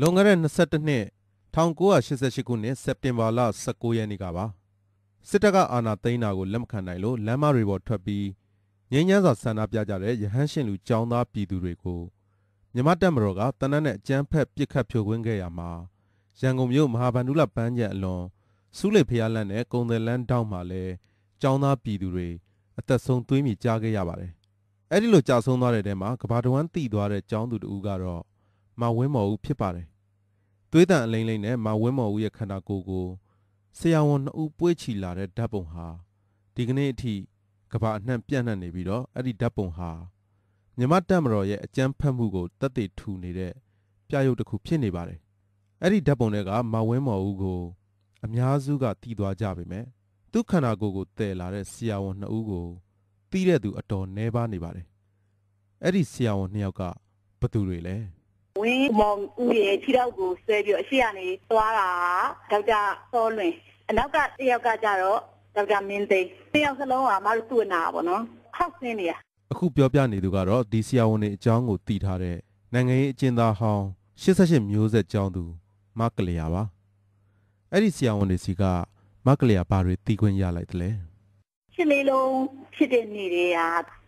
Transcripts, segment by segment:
လွန်ခဲ့တဲ့22နှစ်1988ခုနှစ်စက်တင်ဘာလ19ရက်နေ့ကပါစစ်တပ်ကအာဏာသိမ်းတာကိုလက်မခံနိုင်လို့လမ်းမတွေပေါ်ထွက်ပြီးငြိမ်းချမ်းစွာဆန္ဒပြကြတဲ့ရဟန်းရှင်လူចောင်းသားပြည်သူတွေကိုမြန်မာတပ်မတော်ကတနက်နဲ့အကြမ်းဖက်ပစ်ခတ်ဖြိုခွင်းခဲ့ရမှာရန်ကုန်မြို့မဟာဗန္ဓုလပန်းခြံအလွန်စူးလေဖျားလန်းနဲ့ကုံတယ်လန်းတောင်းမှာလဲចောင်းသားပြည်သူတွေအသက်ဆုံးသွေးမြေကြားခဲ့ရပါတယ်အဲ့ဒီလိုကြာဆုံးသွားတဲ့တဲမှာကဘာတဝမ်းတည်သွားတဲ့ចောင်းသူတူကတော့မဝင်းမော်ဦးဖြစ်ပါတယ်သွေးတန်အလိမ့်လိမ့်နဲ့မဝင်းမော်ဦးရဲ့ခန္ဓာကိုယ်ကိုဆရာဝန်2ဦးပွေးချီလာတဲ့ဓာတ်ပုံဟာဒီကနေ့အထိကဘာအနှံ့ပြန့်နှံ့နေပြီးတော့အဲ့ဒီဓာတ်ပုံဟာမြန်မာတပ်မတော်ရဲ့အကြမ်းဖက်မှုကိုတက်တည်ထူနေတဲ့ပြရုပ်တစ်ခုဖြစ်နေပါတယ်အဲ့ဒီဓာတ်ပုံတွေကမဝင်းမော်ဦးကိုအများစုကတည်သွားကြပေမဲ့သူခန္ဓာကိုယ်ကိုတည်လာတဲ့ဆရာဝန်2ဦးကိုတီးတဲ့သူအတော်နှဲပါနေပါတယ်အဲ့ဒီဆရာဝန်2ယောက်ကဘသူတွေလဲဝင်းမောင်ဦးရဲ့ခြေထောက်ကိုဆွဲပြီးအရှိကနေသွားတာဒေါက်တာစောလွင်အနောက်ကတယောက်ကကြတော့ဒေါက်တာမင်းသိန်းတယောက်စလုံးကမတို့သူ့နာပါနော်ခောက်ဆင်းနေရအခုပြောပြနေသူကတော့ဒီဆရာဝန်တွေအကြောင်းကိုတည်ထားတဲ့နိုင်ငံရေးအကျဉ်းသားဟောင်း88မျိုးဆက်ကျောင်းသူမကလျာပါအဲ့ဒီဆရာဝန်တွေစီကမကလျာဘာတွေတည်ခွင့်ရလိုက်တယ်လဲရှင်းလေးလုံးဖြစ်တဲ့နေတွေ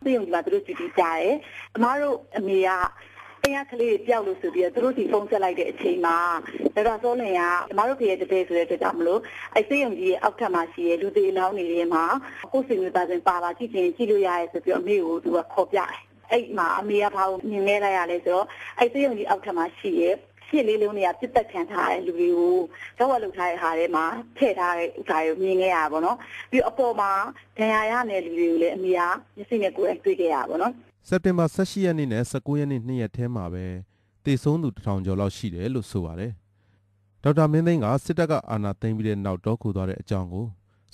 ကသူ့ရုံဒီမှာသူတို့ကြည့်ကြတယ်အမားတို့အမေကတရားကလေးတွေပျောက်လို့ဆိုပြီးတော့သူတို့ဒီဖုန်းဆက်လိုက်တဲ့အချိန်မှာဒေါက်တာစောလင်ကအမားတို့ဖေရဲ့တပည့်ဆိုတဲ့အတွက်ကြောင့်မလို့အဲစေယုံကြီးရဲ့အောက်ထပ်မှာရှိရဲ့လူသေးအလောင်းတွေထဲမှာကိုယ်စိတ်ဝင်စားစဉ်ပါကြည့်ရင်ကြည့်လို့ရရဲဆိုပြီးတော့အမေကိုသူကခေါ်ပြတယ်အဲ့မှာအမေကဘာကိုမြင်နေလိုက်ရလဲဆိုတော့အဲစေယုံကြီးအောက်ထပ်မှာရှိရဲ့ရှစ်လေးလုံးတွေကပြစ်တက်ခံထားတဲ့လူတွေကိုတော့ဝတ်လုပ်ထားတဲ့ဟာထဲမှာထည့်ထားတဲ့ဥစ္စာကိုမြင်ခဲ့ရပါတော့ပြီးအပေါ်မှာဒဏ်ရာရတဲ့လူတွေကိုလည်းအမေကမျက်စိနဲ့ကိုယ်တိုင်တွေ့ခဲ့ရပါတော့စက်တင်ဘာ18ရက်နေ့နဲ့19ရက်နေ့2ရက်ထဲမှာပဲတည်ဆုံးသူ1000ကျော်လောက်ရှိတယ်လို့ဆိုပါတယ်ဒေါက်တာမင်းသိန်းကစစ်တပ်ကအာဏာသိမ်းပြီးတဲ့နောက်တော့ခိုသွားတဲ့အကြောင်းကို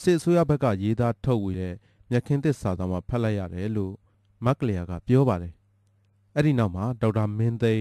စစ်အစိုးရဘက်ကရေးသားထုတ်ဝေတဲ့မြက်ခင်းသစ်စာသားမှာဖတ်လိုက်ရတယ်လို့မကလျာကပြောပါတယ်အဲ့ဒီနောက်မှာဒေါက်တာမင်းသိန်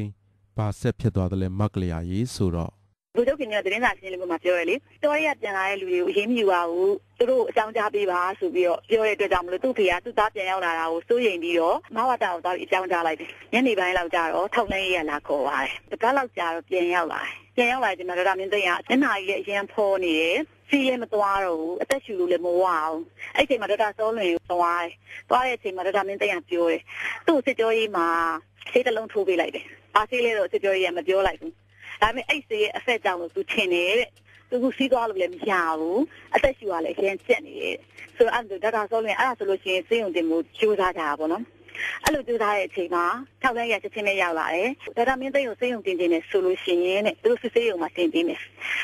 းဘာဆက်ဖြစ်သွားတယ်လဲမကလျာရေးဆိုတော့လူချုပ်ခင်ကသတင်းစာရှင်းလင်းပွဲမှာပြောရလေတော်ရရပြန်လာတဲ့လူတွေကိုအရေးမယူပါဘူးသူတို့အကြောင်းကြားပေးပါဆိုပြီးတော့ပြောတဲ့အတွက်ကြောင့်မလို့သူ့ဖေကသူ့သားပြန်ရောက်လာတာကိုစိုးရိမ်ပြီးတော့မဝတာကိုသွားပြီးအကြောင်းကြားလိုက်တယ်ညနေပိုင်းလောက်ကျတော့ထောက်လှမ်းရေးရလာခေါ်ပါတယ်တပတ်လောက်ကြာတော့ပြန်ရောက်လာတယ်ပြန်ရောက်လာတဲ့မှာဒေါက်တာမင်းသိန်းကညနာကြီးလည်းအရင်ဖော်နေတယ်စီးလည်းမသွားတော့ဘူးအသက်ရှူလို့လည်းမဝအောင်အဲ့ချိန်မှာဒေါက်တာစောလွင်သွားတဲ့အချိန်မှာဒေါက်တာမင်းသိန်းကပြောတယ်သူ့စစ်ကြောရေးမှာဆေးတစ်လုံးထိုးပေးလိုက်တယ်အားဆေးလေးတော့စစ်ကြောရေးကမပြောလိုက်ဘူးဒါပေမဲ့အဲ့ဆေးရဲ့အဖက်ကြောင့်လို့သူထင်တယ်တဲ့သူကစီးသွားလို့လည်းမရဘူးအသက်ရှူရလည်းအရင်ကျက်နေတယ်ဆိုတော့အဲ့ဒါဒေါက်တာစောလွင်အဲ့ဒါဆိုလို့ရှိရင်စေးရုံတင်မှုကြိုးစားကြတာပေါ့နော်အဲ့လိုကြိုးစားတဲ့အချိန်မှာထောက်လှမ်းရချက်ချင်းနဲ့ရောက်လာတယ်ဒေါက်တာမင်းသိန်းကိုစေးရုံတင်နေဆိုလို့ရှိရင်တဲ့သူတို့စေးရုံမှာတင်ပေးမယ်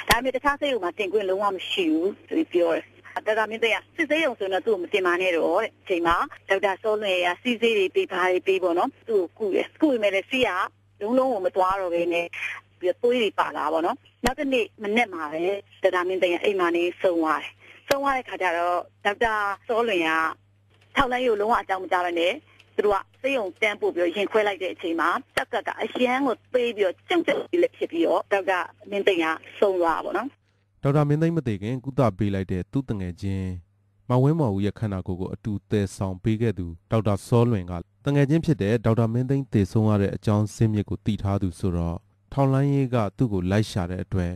ဒါပေမဲ့တခြားစေးရုံမှာတင်ခွင့်လုံးဝမရှိဘူးသူပြောတယ်ဒေါက်တာမင်းသိန်းကစစ်စေးရုံဆိုတော့သူ့ကိုမတင်ပါနဲ့တော့တဲ့အချိန်မှာဒေါက်တာစောလွင်ကစီးစေးတွေပေးပါတွေပေးပေါ့နော်သူ့ကိုကုပေမဲ့လည်းစီးကလုံးလုံးကိုမသွားတော့ဘဲနဲ့ပြီးသွေးတွေပါလာပါတော့နောက်တစ်နေ့မနေ့မှာပဲဒေါက်တာမင်းသိန်းကအိမ်မှာနေဆုံးသွားတယ်ဆုံးသွားတဲ့ခါကျတော့ဒေါက်တာစောလွင်ကထောက်လှမ်းရေးကိုလုံးဝအကြောင်းမကြားဘဲနဲ့သူတို့ကစေယုံတန်းပို့ပြီးရင်ခွဲလိုက်တဲ့အချိန်မှာတက်ကကအရန်ကိုပေးပြီးတော့ကြုံကြက်ပြီးလည်းဖြစ်ပြီးတော့ဒေါက်တာမင်းသိန်းကဆုံးသွားပါတော့ဒေါက်တာမင်းသိန်းမသိခင်ကုသပေးလိုက်တဲ့သူ့တငယ်ချင်းမဝင်းမော်ဦးရဲ့ခန္ဓာကိုယ်ကိုအတူတည်ဆောင်ပေးခဲ့သူဒေါက်တာစောလွင်ကတငယ်ချင်းဖြစ်တဲ့ဒေါက်တာမင်းသိန်းတည်ဆုံးရတဲ့အကြောင်းဇင်းမြစ်ကိုတည်ထားသူဆိုတော့ထောင်လိုင်းရေးကသူ့ကိုလိုက်ရှာတဲ့အတွက်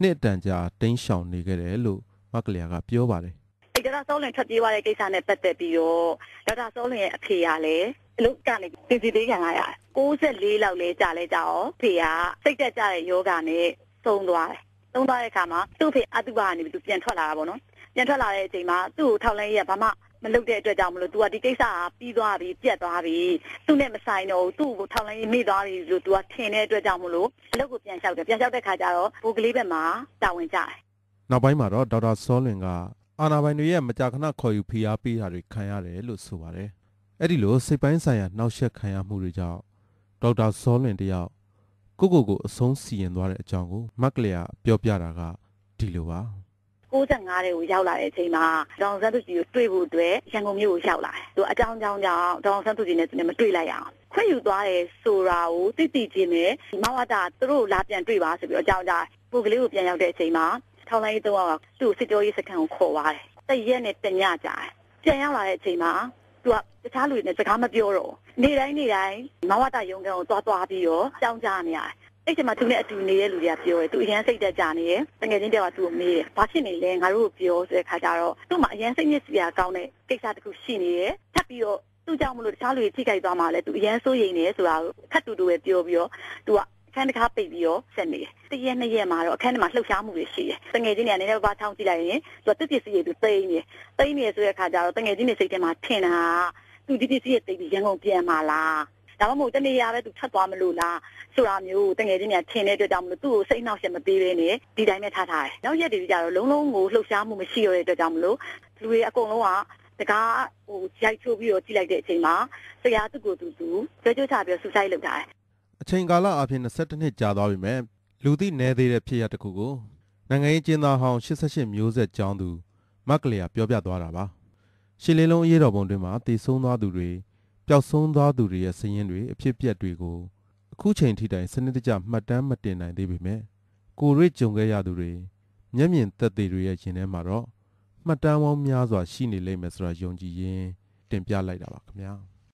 နှစ်တန်ကြာတင်းရှောင်နေခဲ့တယ်လို့မကလျာကပြောပါတယ်ဒေါက်တာစောလွင်ထွက်ပြေးသွားတဲ့ကိစ္စနဲ့ပတ်သက်ပြီးတော့ဒေါက်တာစောလွင်ရဲ့အဖေကလည်းအလုပ်ကနေတင်စီသေးခံရ94လောက်လဲကြာလဲကြာရောဖေကစိတ်တက်ကြတဲ့ယောဂနဲ့ဆုံးသွားတယ်ဆုံးသွားတဲ့အခါမှာသူ့ဖေအတုပါကနေပြီးသူပြန်ထွက်လာတာပေါ့နော်ပြန်ထွက်လာတဲ့အချိန်မှာသူ့ကိုထောက်လိုင်းရေးကဘာမှမလုပ်တဲ့အတွက်ကြောင့်မလို့ तू ကဒီကိစ္စကပြီးသွားပြီပြတ်သွားပြီသူ့နဲ့မဆိုင်တော့သူ့ကိုထောက်လိုင်းရေးမိသွားပြီလို့ तू ကထင်တဲ့အတွက်ကြောင့်မလို့အလုပ်ကိုပြန်လျှောက်တယ်ပြန်လျှောက်တဲ့ခါကျတော့ဘိုးကလေးဘက်မှာတာဝန်ကျတယ်နောက်ပိုင်းမှာတော့ဒေါက်တာစောလွင်ကအာဏာပိုင်တွေရဲ့မကြာခဏခေါ်ယူဖိအားပေးတာတွေခံရတယ်လို့ဆိုပါတယ်အဲ့ဒီလိုစိတ်ပိုင်းဆိုင်ရာနှောက်ယှက်ခံရမှုတွေကြောင့်ဒေါက်တာစောလွင်တယောက်ကိုအဆုံးစီရင်သွားတဲ့အကြောင်းကိုမကလျာပြောပြတာကဒီလိုပါ95တွေကိုရောက်လာတဲ့အချိန်မှာဒေါအောင်ဆန်းစုကြည်ကိုတွေ့ဖို့အတွက်ရန်ကုန်မြို့ကိုရောက်လာတယ်။သူအကြောင်းကြောင့်ဒေါအောင်ဆန်းစုကြည်နဲ့သူနဲ့မတွေ့လိုက်ရအောင်ခွင့်ယူသွားတယ်ဆိုတာကိုသိချင်းနဲ့မဝတာသူတို့လာပြန်တွေ့ပါဆိုပြီးအကြောင်းကြားပုဂ္ဂလိကိုပြန်ရောက်တဲ့အချိန်မှာထောင်လိုင်းရေးတော့သူ့စစ်ကြောရေးစခန်းကိုခေါ်သွားတယ်။တရက်နဲ့တညကြာတယ်။ပြန်ရောက်လာတဲ့အချိန်မှာသူကတခြားလူတွေနဲ့စကားမပြောတော့နေ့တိုင်းမဝတာရုံးကန်ကိုသွားပြီးတော့ကြောင်းကြားနေရတယ်။ အဲ့ဒီမှာသူနဲ့အတူနေတဲ့လူတွေကပြောတယ်သူအရန်စိတ်တက်ကြနေတယ်တကယ်ချင်းတယောက်ကသူ့ကိုမေးတယ်ဘာဖြစ်နေလဲငါတို့ကိုပြောဆိုတဲ့ခါကျတော့သူ့မှာအရန်စိတ်ညစ်စရာကောင်းတဲ့ကိစ္စတစ်ခုရှိနေတယ်ထပ်ပြီးတော့သူ့ကြောင့်မလို့တခြားလူတွေထိခိုက်သွားမှလည်းသူအရန်စိုးရိမ်နေဆိုတာကိုခက်တူတူပဲပြောပြီးတော့သူကအခန်းတစ်ခါပိတ်ပြီးတော့ဆက်နေတယ်တရက်နှစ်ရက်မှာတော့အခန်းထဲမှာလှုပ်ရှားမှုတွေရှိတယ်တကယ်ချင်းတွေကနေတော့ဘာချောင်းကြည့်လိုက်ရင်သူကသူ့ပစ္စည်းတွေသူသိမ်းနေဆိုတဲ့ခါကျတော့တကယ်ချင်းတွေစိတ်ထဲမှာထင်တာသူဒီပစ္စည်းတွေသိပြီးရန်ကုန်ပြန်มาလားဒါမှမဟုတ်တနေ့ရပဲသူထပ်သွားမလို့လားဆိုတာမျိုးတကယ်ချင်းတွေကထင်တဲ့အတွက်ကြောင့်မလို့သူ့ကိုစိတ်နှောက်ယှက်မပေးဘဲနဲ့ဒီတိုင်းပဲထားထားတယ်နောက်ရက်တွေကြတော့လုံးလုံးကိုလှုပ်ရှားမှုမရှိရတဲ့အတွက်ကြောင့်မလို့လူတွေအကုန်လုံးကတကားရိုက်ချိုးပြီးတော့ကြည့်လိုက်တဲ့အချိန်မှာဆရာသူ့ကိုသူကြွချပြီးတော့ဆူဆိုက်လုပ်ထားတယ်အချိန်ကာလအပြင်22နှစ်ကြာသွားပြီမဲ့လူသိနေသေးတဲ့ဖြစ်ရပ်တစ်ခုကိုနိုင်ငံရေးကျင်းသားဟောင်း88မျိုးဆက်ကျောင်းသူမက်ကလျာပြောပြသွားတာပါရှစ်လေးလုံးအရေးတော်ပုံတွင်မှာတည်ဆုံးသွားသူတွေပျောက်ဆုံးသွားသူတွေရဲ့စာရင်းတွေအဖြစ်အပျက်တွေကိုအခုချိန်ထိတိုင်စနစ်တကျမှတ်တမ်းမတင်နိုင်သေးပေမဲ့ကိုရိကြုံခဲ့ရသူတွေမျက်မြင်သက်သေတွေရဲ့ရင်ထဲမှာတော့မှတ်တမ်းပေါင်းများစွာရှိနေလိမ့်မယ်ဆိုတာယုံကြည်ရင်းတင်ပြလိုက်တာပါခင်ဗျာ